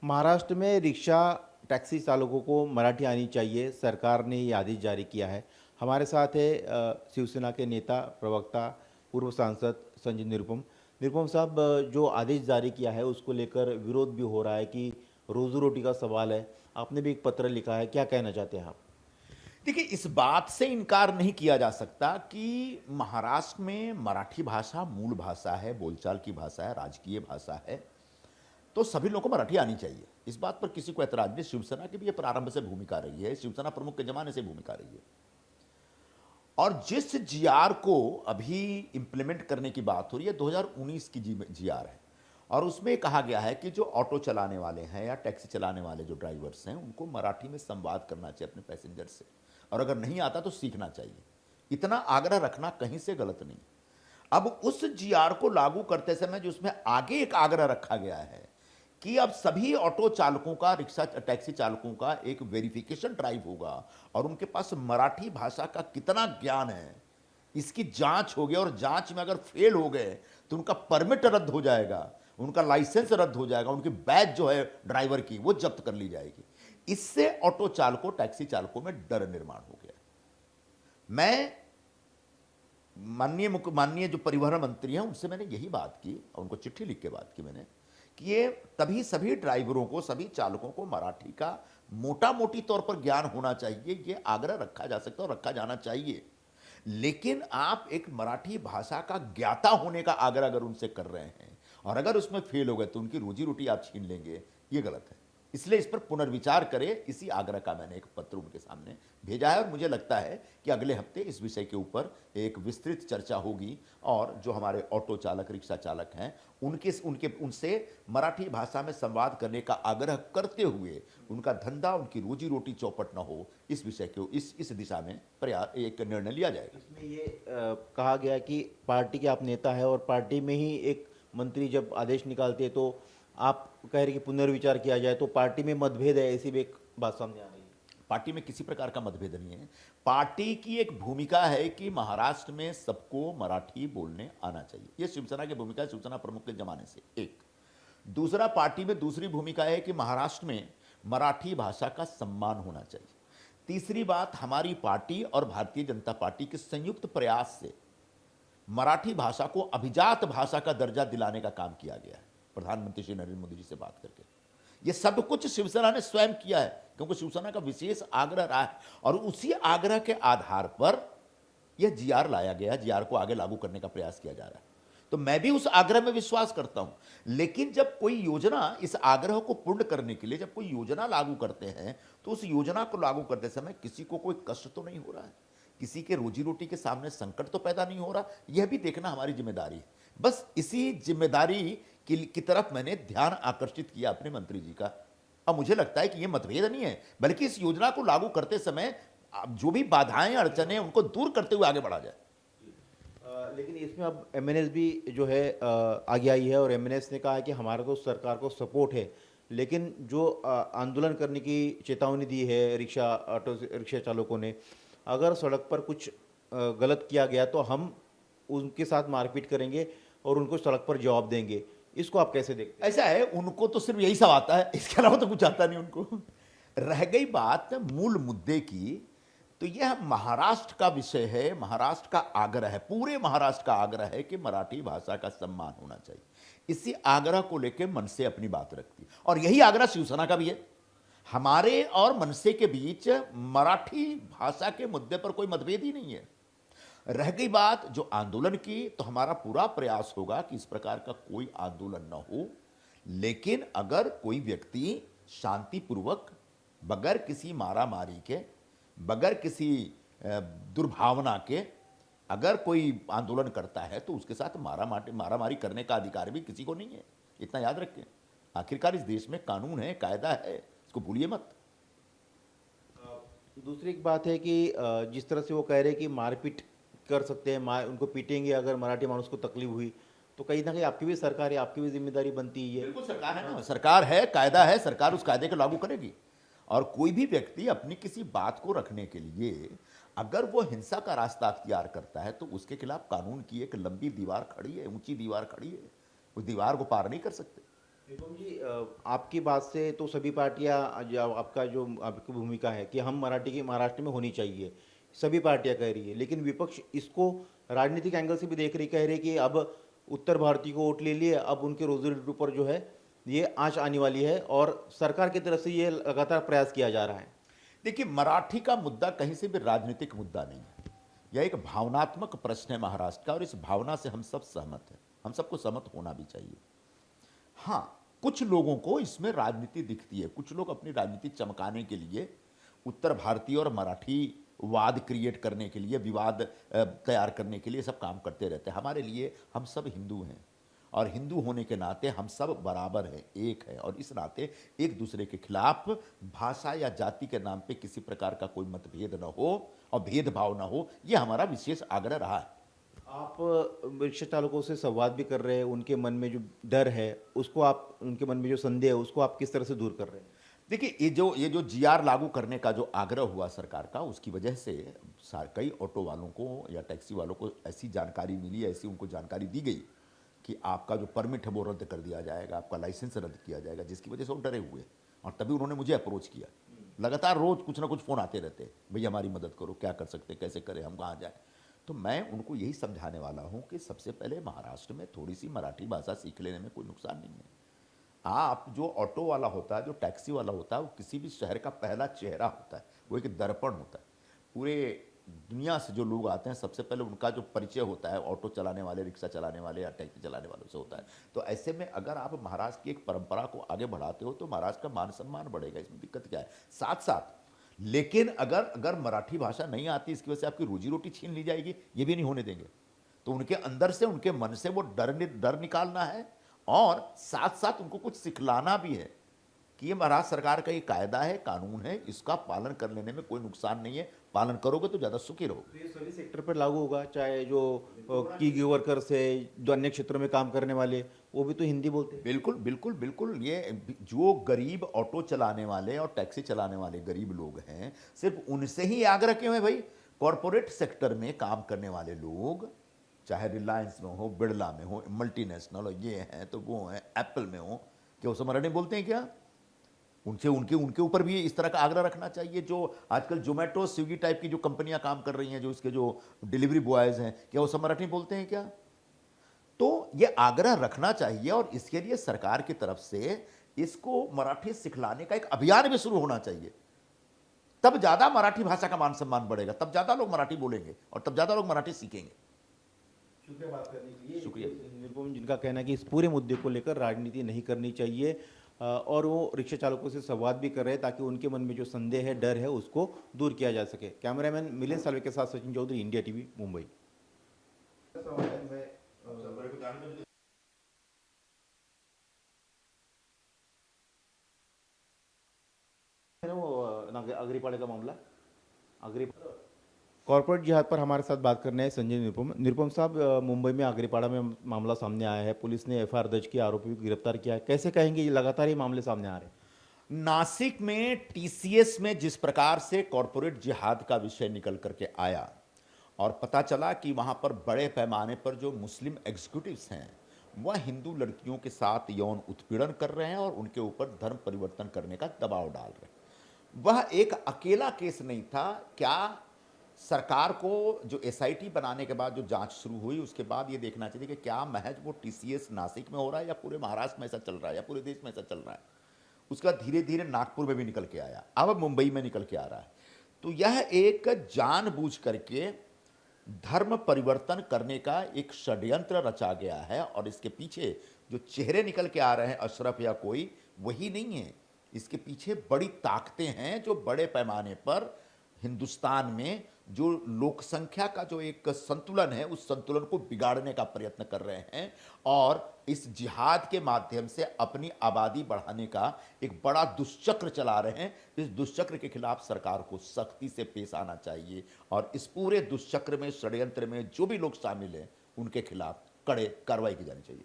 महाराष्ट्र में rickshaw taxi चालकों को मराठी आनी चाहिए, सरकार ने ये आदेश जारी किया है। हमारे साथ है शिवसेना के नेता, प्रवक्ता, पूर्व सांसद संजय निरुपम। निरुपम साहब, जो आदेश जारी किया है उसको लेकर विरोध भी हो रहा है कि रोजी रोटी का सवाल है। आपने भी एक पत्र लिखा है, क्या कहना चाहते हैं आप? देखिए, इस बात से इनकार नहीं किया जा सकता कि महाराष्ट्र में मराठी भाषा मूल भाषा है, बोलचाल की भाषा है, राजकीय भाषा है। तो सभी लोगों को मराठी आनी चाहिए, इस बात पर किसी को ऐतराज नहीं। शिवसेना की भी ये प्रारंभ से भूमिका रही है, शिवसेना प्रमुख के जमाने से भूमिका रही है। और जिस जीआर को अभी इंप्लीमेंट करने की बात हो रही है, 2019 की जीआर है, और उसमें कहा गया है कि जो ऑटो चलाने वाले हैं या टैक्सी चलाने वाले जो ड्राइवर्स हैं, उनको मराठी में संवाद करना चाहिए अपने पैसेंजर से, और अगर नहीं आता तो सीखना चाहिए। इतना आग्रह रखना कहीं से गलत नहीं। अब उस जीआर को लागू करते समय जो उसमें आगे एक आग्रह रखा गया है कि अब सभी ऑटो चालकों का, रिक्शा टैक्सी चालकों का एक वेरिफिकेशन ड्राइव होगा, और उनके पास मराठी भाषा का कितना ज्ञान है इसकी जांच होगी, और जांच में अगर फेल हो गए तो उनका परमिट रद्द हो जाएगा, उनका लाइसेंस रद्द हो जाएगा, उनकी बैच जो है ड्राइवर की वो जब्त कर ली जाएगी। इससे ऑटो चालकों, टैक्सी चालकों में डर निर्माण हो गया। मैं माननीय जो परिवहन मंत्री हैं उनसे मैंने यही बात की, और उनको चिट्ठी लिख के बात की मैंने, कि ये तभी सभी ड्राइवरों को, सभी चालकों को मराठी का मोटा मोटी तौर पर ज्ञान होना चाहिए, ये आग्रह रखा जा सकता है और रखा जाना चाहिए। लेकिन आप एक मराठी भाषा का ज्ञाता होने का आग्रह अगर उनसे कर रहे हैं, और अगर उसमें फेल हो गए तो उनकी रोजी रोटी आप छीन लेंगे, ये गलत है। इसलिए इस पर पुनर्विचार करें, इसी आग्रह का मैंने एक पत्र उनके सामने भेजा है, और मुझे लगता है कि अगले हफ्ते इस विषय के ऊपर एक विस्तृत चर्चा होगी, और जो हमारे ऑटो चालक, रिक्शा चालक हैं, उनसे मराठी भाषा में संवाद करने का आग्रह करते हुए उनका धंधा, उनकी रोजी रोटी चौपट न हो, इस विषय को, इस दिशा में प्रयास, एक निर्णय लिया जाएगा। इसमें ये कहा गया कि पार्टी के आप नेता है और पार्टी में ही एक मंत्री जब आदेश निकालते हैं तो आप कह रहे कि पुनर्विचार किया जाए, तो पार्टी में मतभेद है, ऐसी भी एक बात सामने आ रही है। पार्टी में किसी प्रकार का मतभेद नहीं है। पार्टी की एक भूमिका है कि महाराष्ट्र में सबको मराठी बोलने आना चाहिए, यह शिवसेना की भूमिका है, शिवसेना प्रमुख के जमाने से। एक दूसरा, पार्टी में दूसरी भूमिका है कि महाराष्ट्र में मराठी भाषा का सम्मान होना चाहिए। तीसरी बात, हमारी पार्टी और भारतीय जनता पार्टी के संयुक्त प्रयास से मराठी भाषा को अभिजात भाषा का दर्जा दिलाने का काम किया गया है, प्रधानमंत्री श्री नरेंद्र मोदी जी से बात करके। यह सब कुछ शिवसेना ने स्वयं किया है, क्योंकि शिवसेना का विशेष आग्रह रहा है, और उसी आग्रह के आधार पर यह जीआर लाया गया, जीआर को आगे लागू करने का प्रयास किया जा रहा है। तो मैं भी उस आग्रह में विश्वास करता हूं। लेकिन जब कोई योजना, इस आग्रह को पूर्ण करने के लिए जब कोई योजना लागू करते हैं, तो उस योजना को लागू करते समय किसी को कोई कष्ट तो नहीं हो रहा है, किसी के रोजी रोटी के सामने संकट तो पैदा नहीं हो रहा, यह भी देखना हमारी जिम्मेदारी है। बस इसी जिम्मेदारी की तरफ मैंने ध्यान आकर्षित किया अपने मंत्री जी का। अब मुझे लगता है कि यह मतभेद नहीं है, बल्कि इस योजना को लागू करते समय जो भी बाधाएं, अड़चने, उनको दूर करते हुए आगे बढ़ा जाए। लेकिन इसमें अब एमएनएस भी जो है आगे आई है, और एमएनएस ने कहा है कि हमारा तो सरकार को सपोर्ट है, लेकिन जो आंदोलन करने की चेतावनी दी है ऑटो रिक्शा चालकों ने, अगर सड़क पर कुछ गलत किया गया तो हम उनके साथ मारपीट करेंगे और उनको सड़क पर जवाब देंगे। इसको आप कैसे देखते हैं? ऐसा है, उनको तो सिर्फ यही सब आता है, इसके अलावा तो कुछ आता नहीं उनको। रह गई बात मूल मुद्दे की, तो यह महाराष्ट्र का विषय है, महाराष्ट्र का आग्रह है, पूरे महाराष्ट्र का आग्रह है कि मराठी भाषा का सम्मान होना चाहिए। इसी आग्रह को लेकर मनसे अपनी बात रखती है, और यही आग्रह शिवसेना का भी है। हमारे और मनसे के बीच मराठी भाषा के मुद्दे पर कोई मतभेद ही नहीं है। रह गई बात जो आंदोलन की, तो हमारा पूरा प्रयास होगा कि इस प्रकार का कोई आंदोलन न हो। लेकिन अगर कोई व्यक्ति शांतिपूर्वक, बगैर किसी मारामारी के, बगैर किसी दुर्भावना के अगर कोई आंदोलन करता है, तो उसके साथ मारामारी करने का अधिकार भी किसी को नहीं है। इतना याद रखें, आखिरकार इस देश में कानून है, कायदा है, इसको भूलिए मत। दूसरी एक बात है कि जिस तरह से वो कह रहे हैं कि मारपीट कर सकते हैं, उनको पीटेंगे अगर मराठी मानुस को तकलीफ हुई, तो कहीं ना कहीं आपकी भी सरकार है, आपकी भी जिम्मेदारी बनती है। बिल्कुल सरकार है ना, सरकार है, कायदा है, सरकार उस कायदे को लागू करेगी। और कोई भी व्यक्ति अपनी किसी बात को रखने के लिए अगर वो हिंसा का रास्ता अख्तियार करता है, तो उसके खिलाफ कानून की एक लंबी दीवार खड़ी है, ऊंची दीवार खड़ी है, उस दीवार को पार नहीं कर सकते। निपुण जी, आपकी बात से तो सभी पार्टियां जो आपका जो आपकी भूमिका है कि हम मराठी की महाराष्ट्र में होनी चाहिए, सभी पार्टियां कह रही है, लेकिन विपक्ष इसको राजनीतिक एंगल से भी देख रही, कह रही कि अब उत्तर भारतीय को वोट ले लिए, अब उनके रोजी रोटी पर जो है ये आंच आने वाली है और सरकार की तरफ से ये लगातार प्रयास किया जा रहा है। देखिए, मराठी का मुद्दा कहीं से भी राजनीतिक मुद्दा नहीं है। यह एक भावनात्मक प्रश्न है महाराष्ट्र का, और इस भावना से हम सब सहमत हैं। हम सबको सहमत होना भी चाहिए। हाँ, कुछ लोगों को इसमें राजनीति दिखती है। कुछ लोग अपनी राजनीति चमकाने के लिए उत्तर भारतीय और मराठी वाद क्रिएट करने के लिए, विवाद तैयार करने के लिए सब काम करते रहते हैं। हमारे लिए हम सब हिंदू हैं, और हिंदू होने के नाते हम सब बराबर हैं, एक है, और इस नाते एक दूसरे के खिलाफ भाषा या जाति के नाम पे किसी प्रकार का कोई मतभेद न हो और भेदभाव न हो, ये हमारा विशेष आग्रह रहा है। आप रिक्शा चालकों से संवाद भी कर रहे हैं, उनके मन में जो डर है उसको आप, उनके मन में जो संदेह है उसको आप किस तरह से दूर कर रहे हैं? देखिए, ये जो जीआर लागू करने का जो आग्रह हुआ सरकार का, उसकी वजह से कई ऑटो वालों को या टैक्सी वालों को ऐसी जानकारी मिली, ऐसी उनको जानकारी दी गई कि आपका जो परमिट है वो रद्द कर दिया जाएगा, आपका लाइसेंस रद्द किया जाएगा, जिसकी वजह से वो डरे हुए। और तभी उन्होंने मुझे अप्रोच किया। लगातार रोज कुछ ना कुछ फ़ोन आते रहते हैं, भैया हमारी मदद करो, क्या कर सकते, कैसे करें, हम कहाँ जाएं। तो मैं उनको यही समझाने वाला हूँ कि सबसे पहले महाराष्ट्र में थोड़ी सी मराठी भाषा सीख लेने में कोई नुकसान नहीं है। आप जो ऑटो वाला होता है, जो टैक्सी वाला होता है, वो किसी भी शहर का पहला चेहरा होता है, वो एक दर्पण होता है। पूरे दुनिया से जो लोग आते हैं, सबसे पहले उनका जो परिचय होता है ऑटो चलाने वाले, रिक्शा चलाने वाले या टैक्सी चलाने वालों से होता है। तो ऐसे में अगर आप महाराष्ट्र की एक परंपरा को आगे बढ़ाते हो तो महाराष्ट्र का मान सम्मान बढ़ेगा, इसमें दिक्कत क्या है। साथ साथ लेकिन अगर अगर मराठी भाषा नहीं आती, इसकी वजह से आपकी रोजी रोटी छीन ली जाएगी, ये भी नहीं होने देंगे। तो उनके अंदर से, उनके मन से वो डर निकालना है, और साथ साथ उनको कुछ सिखलाना भी है कि ये महाराष्ट्र सरकार का ये कायदा है, कानून है, इसका पालन कर लेने में कोई नुकसान नहीं है, पालन करोगे तो ज़्यादा सुखी रहोगे। तो ये सभी सेक्टर पर लागू होगा, चाहे जो की वर्कर्स है, जो अन्य क्षेत्रों में काम करने वाले, वो भी तो हिंदी बोलते हैं। बिल्कुल बिल्कुल बिल्कुल। ये जो गरीब ऑटो चलाने वाले और टैक्सी चलाने वाले गरीब लोग हैं, सिर्फ उनसे ही आग्रह क्यों है भाई? कॉरपोरेट सेक्टर में काम करने वाले लोग, चाहे रिलायंस में हो, बिरला में हो, मल्टीनेशनल हो, ये हैं तो वो हैं, एप्पल में हो, क्या वो सब मराठी बोलते हैं क्या? उनसे उनके उनके ऊपर भी इस तरह का आग्रह रखना चाहिए। जो आजकल जोमेटो, स्विगी टाइप की जो कंपनियां काम कर रही हैं, जो इसके जो डिलीवरी बॉयज हैं, क्या वो सब मराठी बोलते हैं क्या? तो ये आग्रह रखना चाहिए, और इसके लिए सरकार की तरफ से इसको मराठी सिखलाने का एक अभियान भी शुरू होना चाहिए। तब ज्यादा मराठी भाषा का मान सम्मान बढ़ेगा, तब ज्यादा लोग मराठी बोलेंगे और तब ज्यादा लोग मराठी सीखेंगे। शुक्रिया बात करने के लिए। शुक्रिया। निरुपम, जिनका कहना है कि इस पूरे मुद्दे को लेकर राजनीति नहीं करनी चाहिए, और वो रिक्शा चालकों से संवाद भी कर रहे हैं ताकि उनके मन में जो संदेह है, डर है, उसको दूर किया जा सके। कैमरामैन मिलिंद सालवे के साथ सचिन चौधरी, इंडिया टीवी, मुंबई। है ना वो अग्रिपाड़े का मामला, अग्रि कॉर्पोरेट जिहाद पर हमारे साथ बात करने हैं संजय निरुपम। निरुपम साहब, मुंबई में अग्रिपाड़ा में मामला सामने आया है, पुलिस ने एफआईआर दर्ज किया, आरोपी को गिरफ्तार किया है, कैसे कहेंगे ये लगातार ये मामले सामने आ रहे हैं? नासिक में टीसीएस में जिस प्रकार से कॉरपोरेट जिहाद का विषय निकल करके आया, और पता चला कि वहां पर बड़े पैमाने पर जो मुस्लिम एग्जीक्यूटिव्स हैं, वह हिंदू लड़कियों के साथ यौन उत्पीड़न कर रहे हैं और उनके ऊपर धर्म परिवर्तन करने का दबाव डाल रहे हैं। वह एक अकेला केस नहीं था। क्या सरकार को जो एसआईटी बनाने के बाद जो जांच शुरू हुई, उसके बाद ये देखना चाहिए कि क्या महज वो टीसीएस नासिक में हो रहा है, या पूरे महाराष्ट्र में ऐसा चल रहा है, या पूरे देश में ऐसा चल रहा है। उसका धीरे धीरे नागपुर में भी निकल के आया, अब मुंबई में निकल के आ रहा है। तो यह एक जानबूझ करके धर्म परिवर्तन करने का एक षड्यंत्र रचा गया है, और इसके पीछे जो चेहरे निकल के आ रहे हैं, अशरफ या कोई, वही नहीं है। इसके पीछे बड़ी ताकतें हैं जो बड़े पैमाने पर हिंदुस्तान में जो लोक संख्या का जो एक संतुलन है, उस संतुलन को बिगाड़ने का प्रयत्न कर रहे हैं, और इस जिहाद के माध्यम से अपनी आबादी बढ़ाने का एक बड़ा दुष्चक्र चला रहे हैं। इस दुष्चक्र के खिलाफ सरकार को सख्ती से पेश आना चाहिए, और इस पूरे दुष्चक्र में, षड्यंत्र में जो भी लोग शामिल हैं, उनके खिलाफ कड़े कार्रवाई की जानी चाहिए।